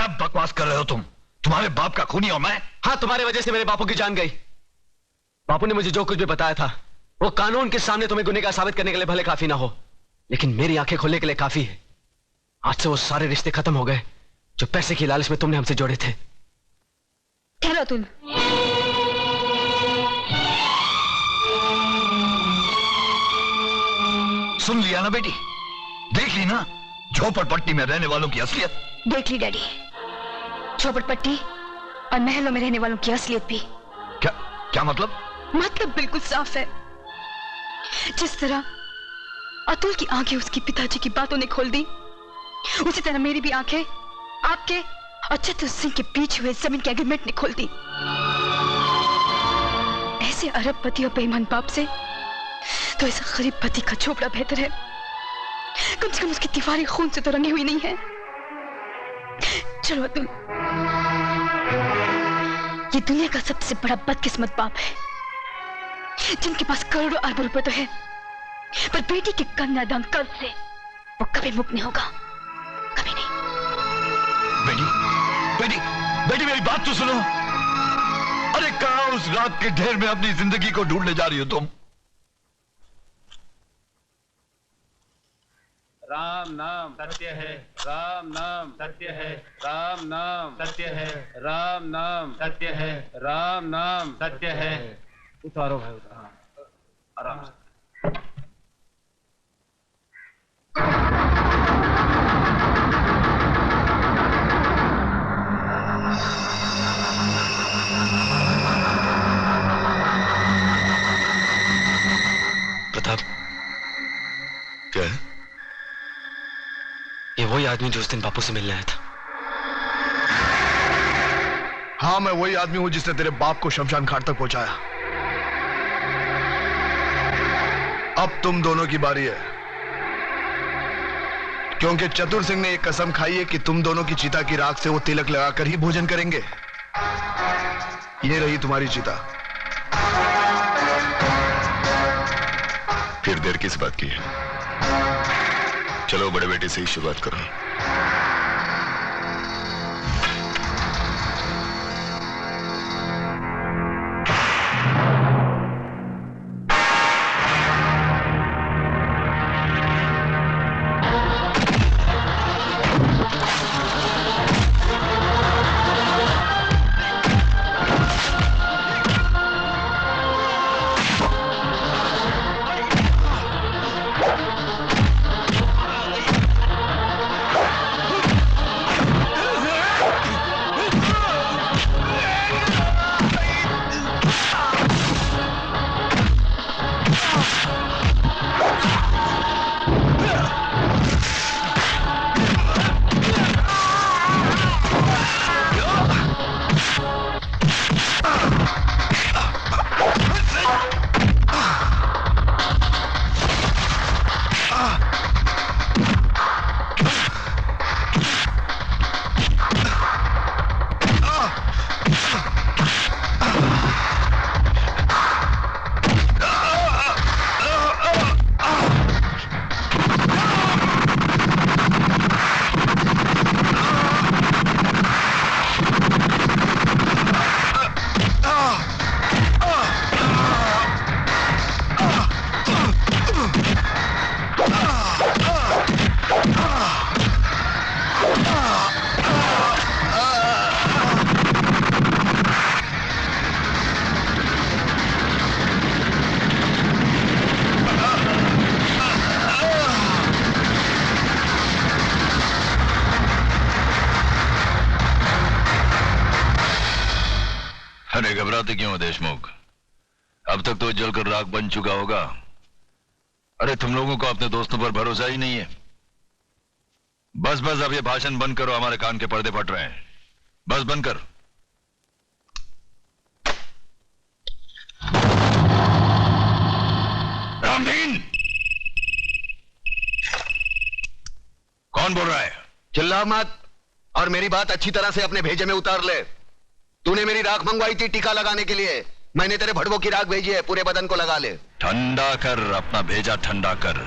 क्या बकवास कर रहे हो तुम? तुम्हारे बाप का खूनी और मैं? हाँ, तुम्हारी वजह से मेरे बापू की जान गई। बापू ने मुझे जो कुछ भी बताया था वो कानून के सामने तुम्हें गुनहगार साबित करने के लिए भले काफी ना हो, लेकिन मेरी आंखें खोलने के लिए काफी है। आज से वो सारे रिश्ते खत्म हो गए जो पैसे की लालच में तुमने हमसे जोड़े थे। ठहरो तुम। सुन लिया ना बेटी? देख ली ना झोपड़पट्टी में रहने वालों की असलियत? देख ली डैडी, झोपड़पट्टी और महलों में रहने वालों की असलियत भी। क्या क्या मतलब? मतलब बिल्कुल साफ है। जिस तरह अतुल की आंखें उसके पिताजी की बातों ने खोल दी, उसी तरह मेरी भी आंखें आपके और चतुर सिंह के बीच हुए जमीन के एग्रीमेंट ने खोल दी। ऐसे अरबपति और बेईमान बाप से तो ऐसा गरीब पति का झोपड़ा बेहतर है। कम से कम उसकी दीवारें खून से तो रंगी हुई नहीं है। चलो अतुल, ये दुनिया का सबसे बड़ा बदकिस्मत बाप है जिनके पास करोड़ों अरबों रुपए तो है, पर बेटी के कन्यादान कर्ज से वो कभी मुक्त नहीं होगा, कभी नहीं। बेटी बेटी बेटी मेरी बात तो सुनो। अरे कहाँ उस रात के ढेर में अपनी जिंदगी को ढूंढने जा रही हो तुम? राम नाम सत्य है, राम नाम सत्य है, राम नाम सत्य है, राम नाम सत्य है, राम नाम सत्य है। उतारो भाई उतारो, आराम से। प्रताप, क्या है? ये वही आदमी जो उस दिन बापू से मिलने आया था। हाँ, मैं वही आदमी हूं जिसने तेरे बाप को शमशान घाट तक पहुंचाया। अब तुम दोनों की बारी है, क्योंकि चतुर सिंह ने एक कसम खाई है कि तुम दोनों की चिता की राख से वो तिलक लगाकर ही भोजन करेंगे। ये रही तुम्हारी चिता। फिर देर किस बात की है? चलो बड़े बेटे से ही शुरुआत करो। अरे घबराते क्यों हो देशमुख? अब तक तो जलकर राख बन चुका होगा। अरे तुम लोगों को अपने दोस्तों पर भरोसा ही नहीं है। बस बस अब ये भाषण बंद करो, हमारे कान के पर्दे फट रहे हैं। बस बंद कर। रामदीन, कौन बोल रहा है? चिल्ला मत और मेरी बात अच्छी तरह से अपने भेजे में उतार ले। तूने मेरी राख मंगवाई थी टीका लगाने के लिए, मैंने तेरे भड़वों की राख भेजी है, पूरे बदन को लगा ले। ठंडा कर, अपना भेजा ठंडा कर।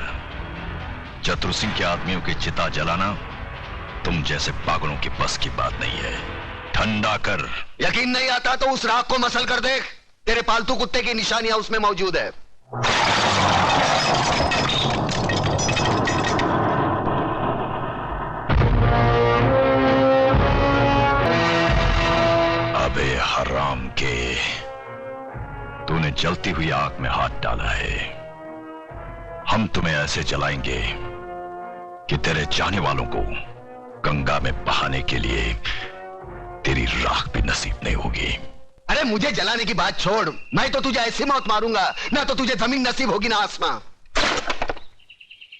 चतुर सिंह के आदमियों की चिता जलाना तुम जैसे पागलों की बस की बात नहीं ठंडा कर। यकीन नहीं आता तो उस राख को मसल कर देख, तेरे पालतू कुत्ते की निशानियां उसमें मौजूद है। अबे हराम के, तूने जलती हुई आग में हाथ डाला है। हम तुम्हें ऐसे जलाएंगे कि तेरे चाहने वालों को गंगा में बहाने के लिए तेरी राख भी नसीब नहीं होगी। अरे मुझे जलाने की बात छोड़, मैं तो तुझे ऐसी मौत मारूंगा ना तो तुझे जमीन नसीब होगी ना आसमां।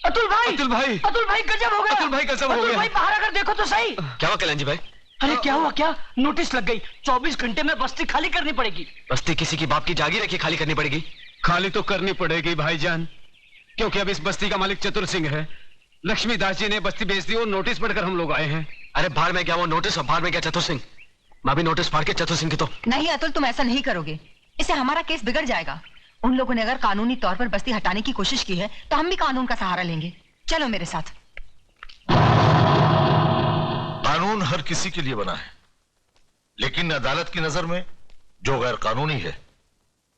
अतुल भाई, अतुल भाई, अतुल भाई गजब हो गया। अतुल भाई गजब हो अतुल गया। भाई बाहर आकर देखो तो सही। क्या हुआ कल्याण जी भाई? अरे क्या हुआ? क्या नोटिस लग गई? 24 घंटे में बस्ती खाली करनी पड़ेगी। बस्ती किसी की बाप की जागीर है कि खाली करनी पड़ेगी? खाली तो करनी पड़ेगी भाईजान, क्योंकि अब इस बस्ती का मालिक चतुर सिंह है। लक्ष्मीदास जी ने बस्ती बेच दी और नोटिस पढ़कर हम लोग आए हैं। अरे बाहर में क्या वो नोटिस और बाहर में क्या चतुर सिंह? मैं भी नोटिस फाड़ के चतुर सिंह की तो। नहीं अतुल, तुम ऐसा नहीं करोगे, इससे हमारा केस बिगड़ जाएगा। उन लोगों ने अगर कानूनी तौर पर बस्ती हटाने की कोशिश की है तो हम भी कानून का सहारा लेंगे। चलो मेरे साथ। कानून हर किसी के लिए बना है, लेकिन अदालत की नजर में जो गैर कानूनी है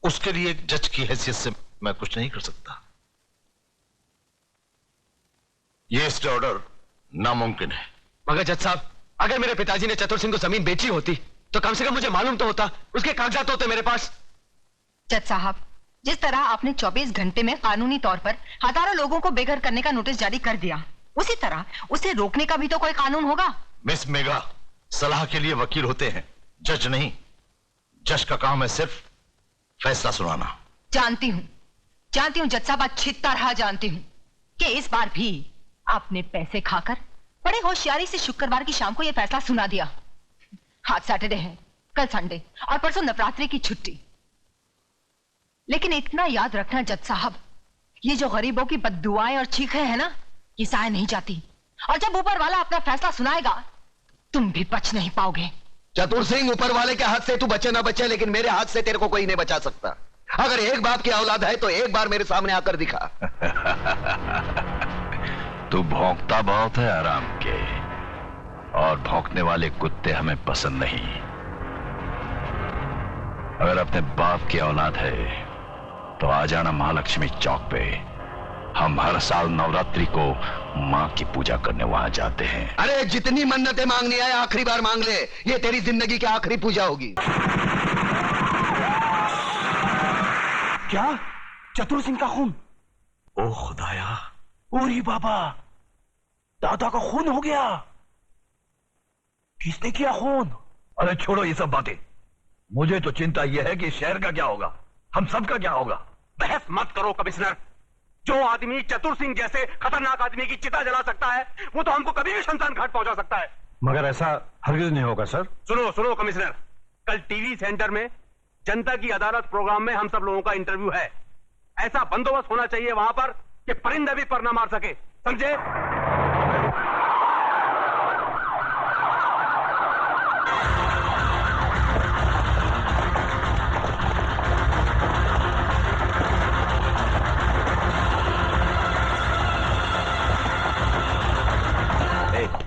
उसके लिए एक जज की हैसियत से मैं कुछ नहीं कर सकता। ये स्टे ऑर्डर नामुमकिन है। मगर जज साहब, अगर मेरे पिताजी ने चतुर सिंह को जमीन बेची होती तो कम से कम मुझे मालूम तो होता, उसके कागजात होते मेरे पास। जज साहब, जिस तरह आपने 24 घंटे में कानूनी तौर पर हजारों लोगों को बेघर करने का नोटिस जारी कर दिया, उसी तरह उसे रोकने का भी तो कोई कानून होगा। मिस मेघा, सलाह के लिए वकील होते हैं, जज नहीं। जज का काम है सिर्फ फैसला सुनाना। जानती हूँ जज साहब, अच्छी तरह जानती हूँ कि इस बार भी आपने पैसे खाकर बड़े होशियारी से शुक्रवार की शाम को यह फैसला सुना दिया। आज सैटरडे है, कल संडे और परसों नवरात्रि की छुट्टी। लेकिन इतना याद रखना जज साहब, ये जो गरीबों की बद्दुआएं और चीखें हैं ना, ये साए नहीं जाती। और जब ऊपर वाला अपना फैसला सुनाएगा तुम भी बच नहीं पाओगे। चतुर सिंह, ऊपर वाले के हाथ से तू बचे ना बचे, लेकिन मेरे हाथ से तेरे को कोई नहीं बचा सकता। अगर एक बाप की औलाद है तो एक बार मेरे सामने आकर दिखा। तू भौंकता बहुत है आराम के, और भौंकने वाले कुत्ते हमें पसंद नहीं। अगर अपने बाप की औलाद है तो आ जाना महालक्ष्मी चौक पे। हम हर साल नवरात्रि को मां की पूजा करने वहां जाते हैं। अरे जितनी मन्नतें मांगनी है आखिरी बार मांग ले, ये तेरी जिंदगी की आखिरी पूजा होगी। क्या? चतुर सिंह का खून? ओ खुदाया, ओरी बाबा, दादा का खून हो गया। किसने किया खून? अरे छोड़ो ये सब बातें, मुझे तो चिंता यह है कि शहर का क्या होगा, हम सब का क्या होगा। बहस मत करो कमिश्नर। जो आदमी चतुर सिंह जैसे खतरनाक आदमी की चिता जला सकता है, वो तो हमको कभी भी शमशान घाट पहुंचा सकता है। मगर ऐसा हरगिज नहीं होगा सर। सुनो सुनो कमिश्नर, कल टीवी सेंटर में जनता की अदालत प्रोग्राम में हम सब लोगों का इंटरव्यू है। ऐसा बंदोबस्त होना चाहिए वहां पर कि परिंदे भी पर ना मार सके, समझे?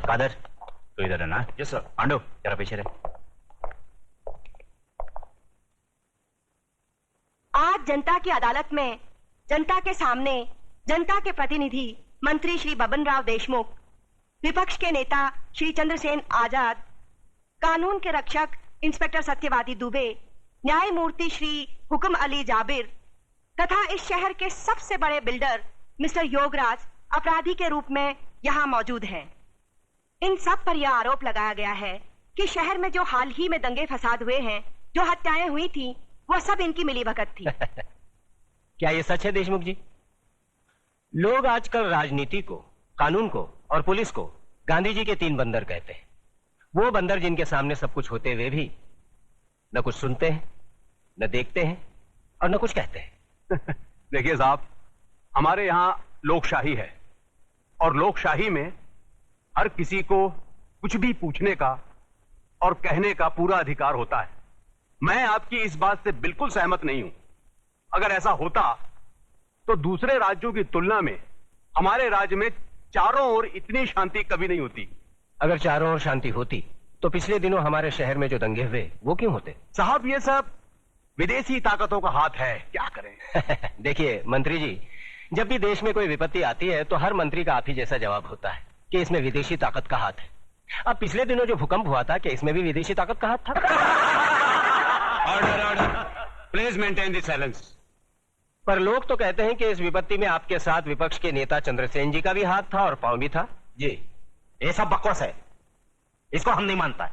कादर, तो इधर है ना? Yes sir. पांडु, जरा पीछे रहे। आज जनता की अदालत में जनता के सामने जनता के प्रतिनिधि मंत्री श्री बबन राव देशमुख, विपक्ष के नेता श्री चंद्रसेन आजाद, कानून के रक्षक इंस्पेक्टर सत्यवादी दुबे, न्यायमूर्ति श्री हुक्म अली जाबिर तथा इस शहर के सबसे बड़े बिल्डर मिस्टर योगराज अपराधी के रूप में यहाँ मौजूद हैं। इन सब पर यह आरोप लगाया गया है कि शहर में जो हाल ही में दंगे फसाद हुए हैं, जो हत्याएं हुई थी, वह सब इनकी मिलीभगत थी। क्या ये सच है देशमुख जी? लोग आजकल राजनीति को, कानून को और पुलिस को गांधी जी के 3 बंदर कहते हैं। वो बंदर जिनके सामने सब कुछ होते हुए भी न कुछ सुनते हैं, न देखते हैं और न कुछ कहते हैं। देखिए साहब, हमारे यहां लोकशाही है और लोकशाही में हर किसी को कुछ भी पूछने का और कहने का पूरा अधिकार होता है। मैं आपकी इस बात से बिल्कुल सहमत नहीं हूं। अगर ऐसा होता तो दूसरे राज्यों की तुलना में हमारे राज्य में चारों ओर इतनी शांति कभी नहीं होती। अगर चारों ओर शांति होती तो पिछले दिनों हमारे शहर में जो दंगे हुए वो क्यों होते? साहब ये सब विदेशी ताकतों का हाथ है, क्या करें। देखिए मंत्री जी, जब भी देश में कोई विपत्ति आती है तो हर मंत्री का आप ही जैसा जवाब होता है कि इसमें विदेशी ताकत का हाथ है। अब पिछले दिनों जो भूकंप हुआ था कि इसमें भी विदेशी ताकत का हाथ था? Order order, please maintain the silence. पर लोग तो कहते हैं कि इस विपत्ति में आपके साथ विपक्ष के नेता चंद्रसेन जी का भी हाथ था और पांव भी था। जी ये सब बकवास है, इसको हम नहीं मानता है।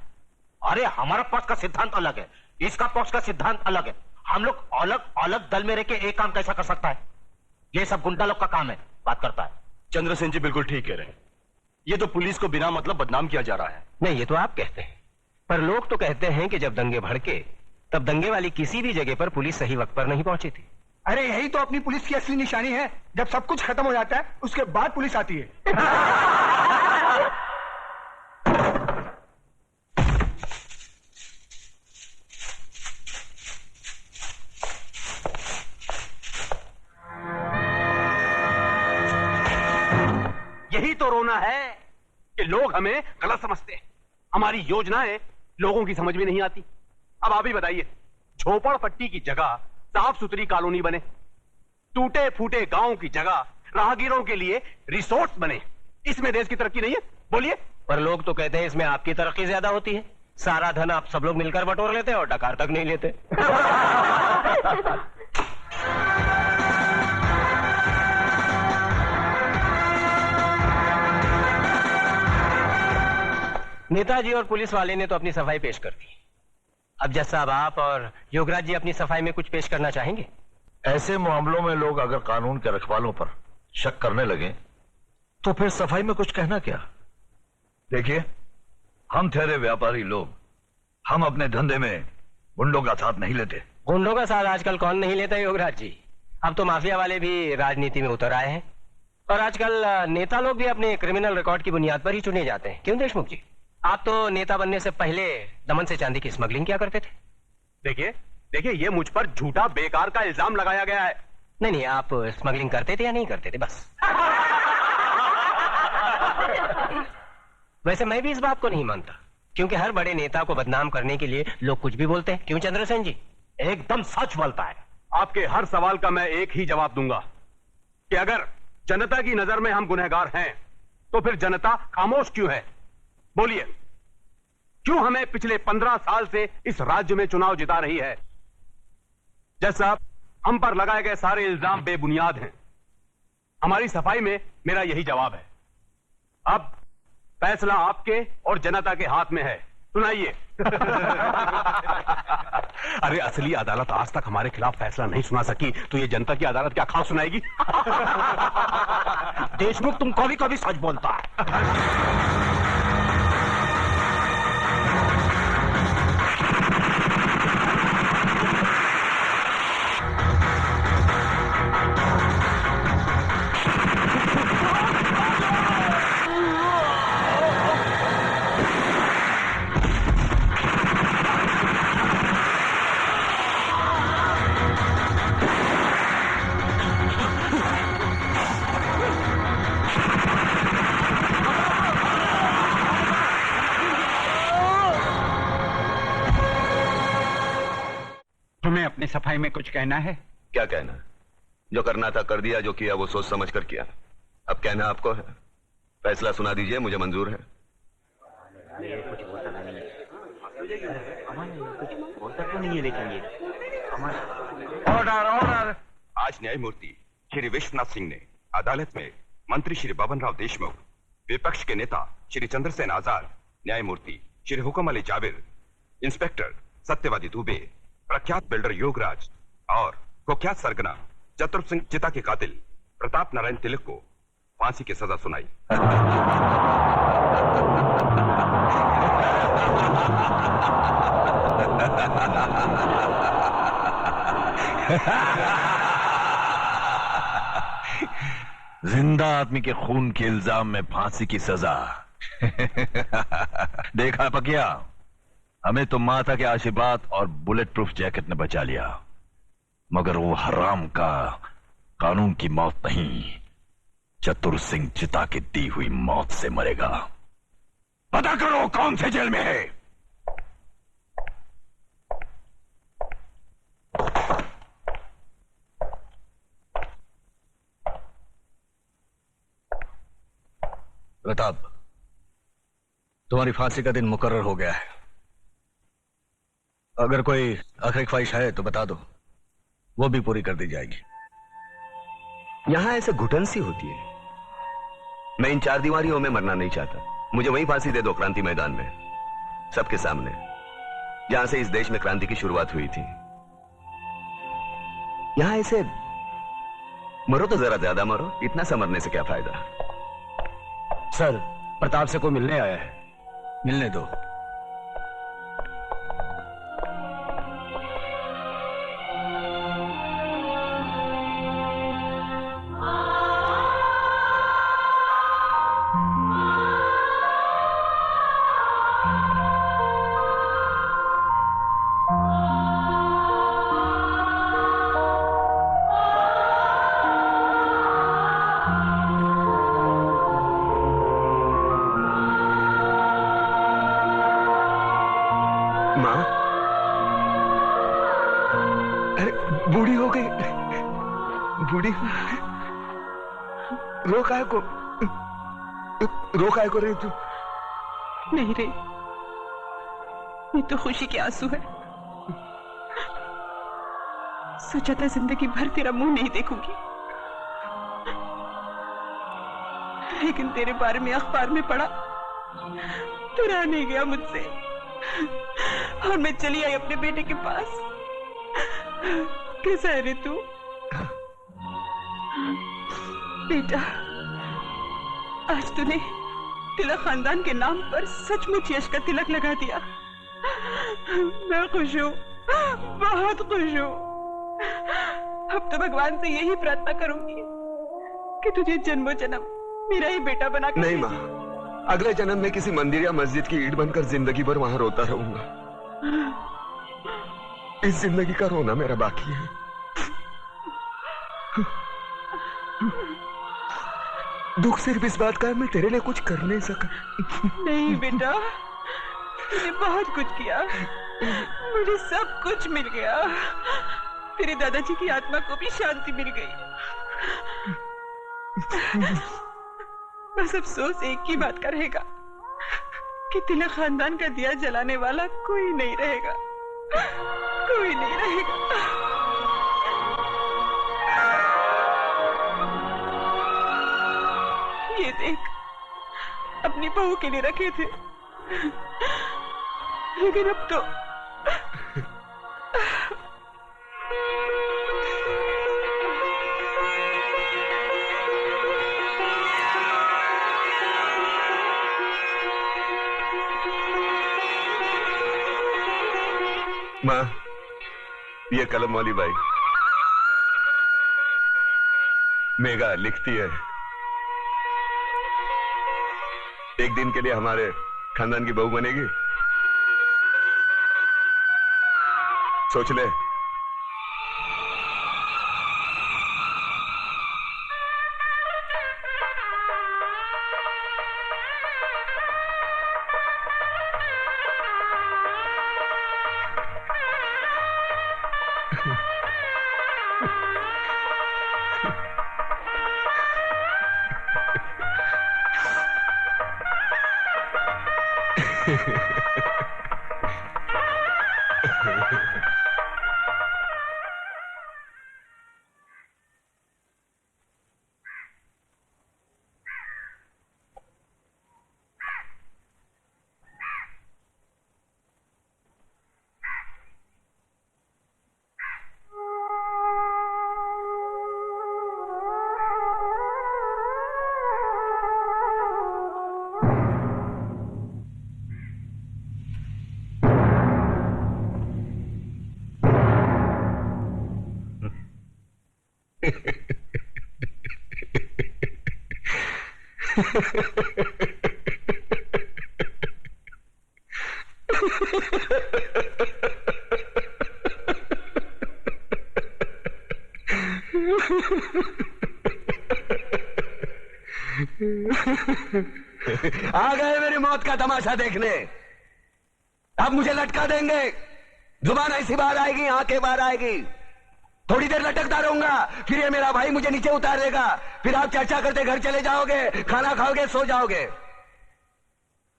अरे हमारा पक्ष का सिद्धांत अलग है, इसका पक्ष का सिद्धांत अलग है। हम लोग अलग अलग दल में रह के एक काम कैसा कर सकता है? ये सब गुंडा लोग का काम है, बात करता है। चंद्रसेन जी बिल्कुल ठीक कह रहे हैं, ये तो पुलिस को बिना मतलब बदनाम किया जा रहा है। नहीं, ये तो आप कहते हैं, पर लोग तो कहते हैं कि जब दंगे भड़के तब दंगे वाली किसी भी जगह पर पुलिस सही वक्त पर नहीं पहुंची थी। अरे यही तो अपनी पुलिस की असली निशानी है, जब सब कुछ खत्म हो जाता है उसके बाद पुलिस आती है। यही तो रोना है कि लोग हमें गलत समझते हैं, हमारी योजनाएं लोगों की समझ में नहीं आती। अब आप ही बताइए, झोपड़पट्टी की जगह साफ सुथरी कॉलोनी बने, टूटे फूटे गांव की जगह राहगीरों के लिए रिसोर्ट बने, इसमें देश की तरक्की नहीं है? बोलिए। पर लोग तो कहते हैं इसमें आपकी तरक्की ज्यादा होती है, सारा धन आप सब लोग मिलकर बटोर लेते हैं और डकार तक नहीं लेते। नेताजी और पुलिस वाले ने तो अपनी सफाई पेश कर दी। अब जज साहब, आप और योगराज जी अपनी सफाई में कुछ पेश करना चाहेंगे? ऐसे मामलों में लोग अगर कानून के रखवालों पर शक करने लगे तो फिर सफाई में कुछ कहना क्या? देखिए, हम ठहरे व्यापारी लोग, हम अपने धंधे में गुंडों का साथ नहीं लेते। गुंडों का साथ आजकल कौन नहीं लेता योगराज जी? अब तो माफिया वाले भी राजनीति में उतर आए हैं और आजकल नेता लोग भी अपने क्रिमिनल रिकॉर्ड की बुनियाद पर ही चुने जाते हैं। क्यों देशमुख जी, आप तो नेता बनने से पहले दमन से चांदी की स्मगलिंग किया करते थे। देखिए देखिए, ये मुझ पर झूठा बेकार का इल्जाम लगाया गया है। नहीं नहीं, आप स्मगलिंग करते थे या नहीं करते थे? बस। वैसे मैं भी इस बात को नहीं मानता, क्योंकि हर बड़े नेता को बदनाम करने के लिए लोग कुछ भी बोलते हैं। क्यों चंद्रसेन जी? एकदम सच बोलता है। आपके हर सवाल का मैं एक ही जवाब दूंगा कि अगर जनता की नजर में हम गुनहगार हैं तो फिर जनता खामोश क्यों है? बोलिए, क्यों हमें पिछले 15 साल से इस राज्य में चुनाव जिता रही है? जज साहब, हम पर लगाए गए सारे इल्जाम बेबुनियाद हैं। हमारी सफाई में मेरा यही जवाब है। अब फैसला आपके और जनता के हाथ में है, सुनाइए। अरे असली अदालत आज तक हमारे खिलाफ फैसला नहीं सुना सकी तो ये जनता की अदालत क्या खास सुनाएगी? देशमुख, तुम कभी कभी सच बोलता है। अपनी सफाई में कुछ कहना है? क्या कहना? जो करना था कर दिया, जो किया वो सोच समझ कर किया। अब कहना आपको है। फैसला सुना दीजिए, मुझे मंजूर है। Order order. आज न्यायमूर्ति श्री विश्वनाथ सिंह ने अदालत में मंत्री श्री बबन राव देशमुख, विपक्ष के नेता श्री चंद्रसेन आजाद, न्यायमूर्ति श्री हुकम अली जाबिर, इंस्पेक्टर सत्यवादी दुबे, प्रख्यात बिल्डर योगराज और कुख्यात सरगना चतुर सिंह चिता के कातिल प्रताप नारायण तिलक को फांसी की सजा सुनाई। जिंदा आदमी के खून के इल्जाम में फांसी की सजा। देखा पकिया, हमें तो माता के आशीर्वाद और बुलेट प्रूफ जैकेट ने बचा लिया, मगर वो हराम का कानून की मौत नहीं, चतुर सिंह चिता की दी हुई मौत से मरेगा। पता करो कौन से जेल में है। प्रताप, तुम्हारी फांसी का दिन मुकर्रर हो गया है। अगर कोई आखिरी ख्वाहिश है तो बता दो, वो भी पूरी कर दी जाएगी। यहां ऐसे घुटन सी होती है। मैं इन चार दीवारियों में मरना नहीं चाहता। मुझे वहीं फांसी दे दो, क्रांति मैदान में, सबके सामने, जहां से इस देश में क्रांति की शुरुआत हुई थी। यहां ऐसे मरो तो जरा ज्यादा मरो, इतना सा मरने से क्या फायदा। सर, प्रताप से कोई मिलने आया है। मिलने दो। रोका को रही तू? नहीं रे, ये तो खुशी के आंसू है। सोचा था जिंदगी भर तेरा मुंह नहीं देखूंगी, लेकिन तेरे बारे में अखबार में पढ़ा तो रहा नहीं गया मुझसे, और मैं चली आई अपने बेटे के पास। कैसा है रे तू? बेटा, आज तूने तिलक खानदान के नाम पर सचमुच यश का तिलक लगा दिया। मैं खुश हूँ, बहुत खुश हूँ। अब तो भगवान से यही प्रार्थना करूंगी कि तुझे जन्मों जन्म मेरा ही बेटा बना कर। नहीं माँ, अगले जन्म में किसी मंदिर या मस्जिद की ईंट बनकर जिंदगी भर वहां रोता रहूंगा। इस जिंदगी का रोना मेरा बाकी है। दुख सिर्फ इस बात का है मैं तेरे लिए कुछ कर नहीं सका। नहीं बेटा, तूने बहुत कुछ किया, मुझे सब कुछ मिल गया। तेरे दादाजी की आत्मा को भी शांति मिल गई। बस अफसोस एक ही बात का रहेगा कि तिलक खानदान का दिया जलाने वाला कोई नहीं रहेगा, कोई नहीं रहेगा। ये देख, अपनी बहू के लिए रखे थे, लेकिन अब तो माँ, ये कलम वाली बाई मेघा लिखती है, एक दिन के लिए हमारे खानदान की बहू बनेगी। सोच ले। आ गए मेरी मौत का तमाशा देखने। अब मुझे लटका देंगे, जुबान ऐसी बाहर आएगी, आंखें बाहर आएगी, थोड़ी देर लटकता रहूंगा, फिर ये मेरा भाई मुझे नीचे उतार देगा, फिर आप चर्चा करते घर चले जाओगे, खाना खाओगे, सो जाओगे।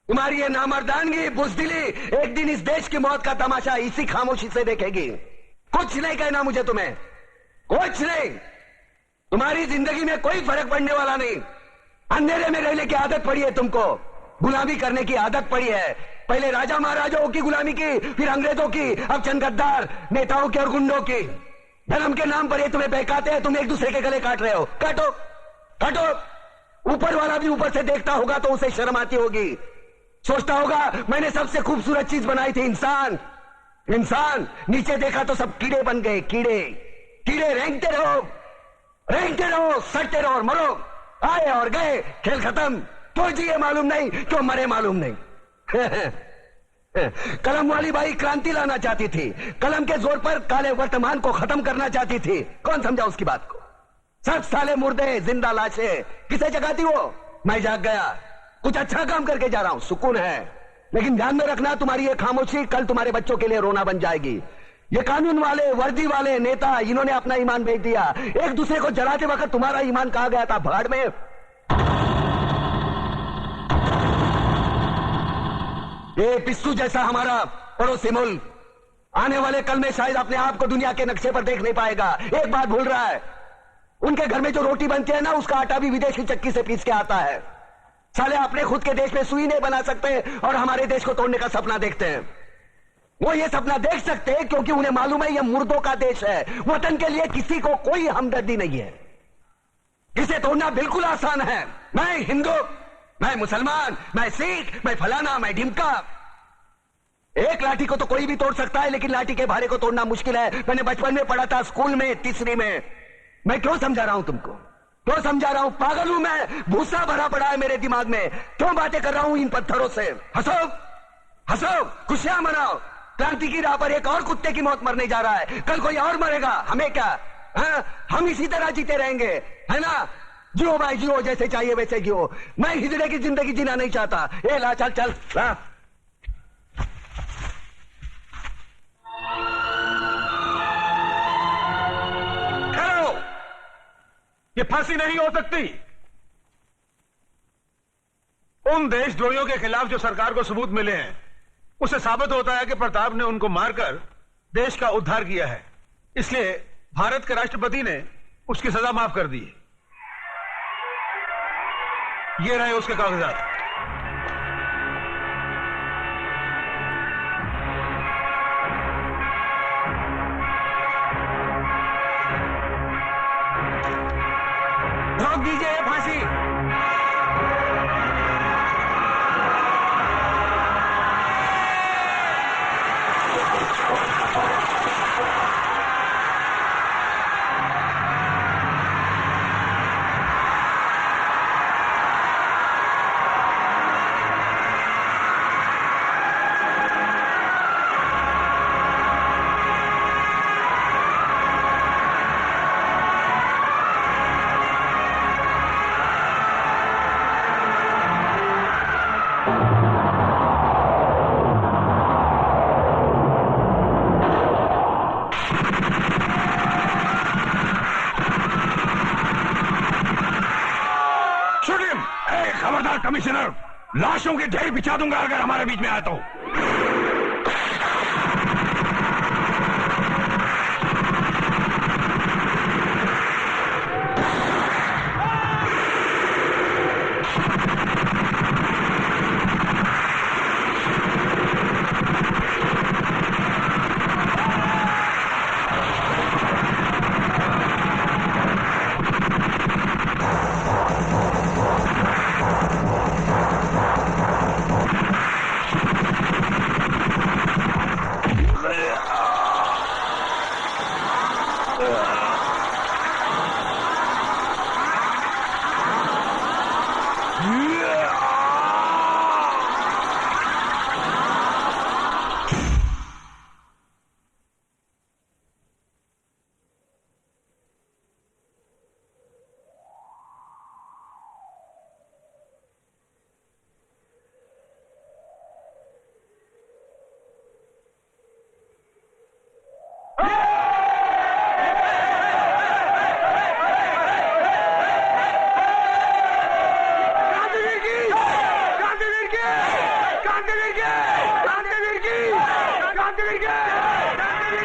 तुम्हारी ये नामर्दानगी, बुज़दिली एक दिन इस देश की मौत का तमाशा इसी खामोशी से देखेगी। कुछ नहीं कहना मुझे तुम्हें, कुछ नहीं। तुम्हारी जिंदगी में कोई फर्क पड़ने वाला नहीं। अंधेरे में रहने की आदत पड़ी है तुमको, गुलामी करने की आदत पड़ी है। पहले राजा महाराजाओं की गुलामी की, फिर अंग्रेजों की, अब चंद गद्दार नेताओं की और गुंडों की। धर्म के नाम पर ये तुम्हें बहकाते हैं, तुम एक दूसरे के गले काट रहे हो। काटो काटो। ऊपर वाला भी ऊपर से देखता होगा तो उसे शर्म आती होगी, सोचता होगा मैंने सबसे खूबसूरत चीज बनाई थी, इंसान। इंसान नीचे देखा तो सब कीड़े बन गए, कीड़े। कीड़े रेंगते रहो, सटते रहो और मरो। आए और गए, खेल खत्म। क्यों जिए मालूम नहीं, क्यों मरे मालूम नहीं। कलम वाली बाई क्रांति लाना चाहती थी, कलम के जोर पर काले वर्तमान को खत्म करना चाहती थी। कौन समझा उसकी बात को? सब साले मुर्दे, जिंदा लाशें। किसे जगाती वो? मैं जाग गया, कुछ अच्छा काम करके जा रहा हूं, सुकून है। लेकिन ध्यान में रखना, तुम्हारी ये खामोशी कल तुम्हारे बच्चों के लिए रोना बन जाएगी। ये कानून वाले, वर्दी वाले नेता, इन्होंने अपना ईमान बेच दिया। एक दूसरे को जलाते वक्त तुम्हारा ईमान कहां गया था? भाड़ में। ये पिस्सू जैसा हमारा पड़ोसी मुल्क आने वाले कल में शायद अपने आप को दुनिया के नक्शे पर देख नहीं पाएगा। एक बात भूल रहा है, उनके घर में जो रोटी बनती है ना, उसका आटा भी विदेशी चक्की से पीस के आता है। साले अपने खुद के देश में सुई नहीं बना सकते और हमारे देश को तोड़ने का सपना देखते हैं। वो ये सपना देख सकते हैं क्योंकि उन्हें मालूम है ये मुर्दों का देश है। वतन के लिए किसी को कोई हमदर्दी नहीं है। इसे तोड़ना बिल्कुल आसान है। मैं हिंदू, मैं मुसलमान, मैं सिख, मैं फलाना, मैं ढिमका। एक लाठी को तो कोई भी तोड़ सकता है, लेकिन लाठी के भारे को तोड़ना मुश्किल है। मैंने बचपन में पढ़ा था, स्कूल में, तीसरी में। मैं क्यों समझा रहा हूं तुमको? क्यों समझा रहा हूं? पागल हूं मैं? भूसा भरा पड़ा है मेरे दिमाग में। क्यों बातें कर रहा हूं इन पत्थरों से? हंसो हंसो, खुशियां मनाओ। क्रांति की राह पर एक और कुत्ते की मौत मरने जा रहा है, कल कोई और मरेगा। हमें क्या? हम इसी तरह जीते रहेंगे, है ना? जियो भाई जियो, जैसे चाहिए वैसे जियो। मैं हिजड़े की जिंदगी जीना नहीं चाहता। ए ला, चल चल ला। ये फांसी नहीं हो सकती। उन देशद्रोहियों के खिलाफ जो सरकार को सबूत मिले हैं, उससे साबित होता है कि प्रताप ने उनको मारकर देश का उद्धार किया है। इसलिए भारत के राष्ट्रपति ने उसकी सजा माफ कर दी। ये रहे उसके कागजात। रोक दीजिए फांसी। कमिश्नर, लाशों के ढेर बिछा दूंगा अगर हमारे बीच में आया तो। शांति देंगे।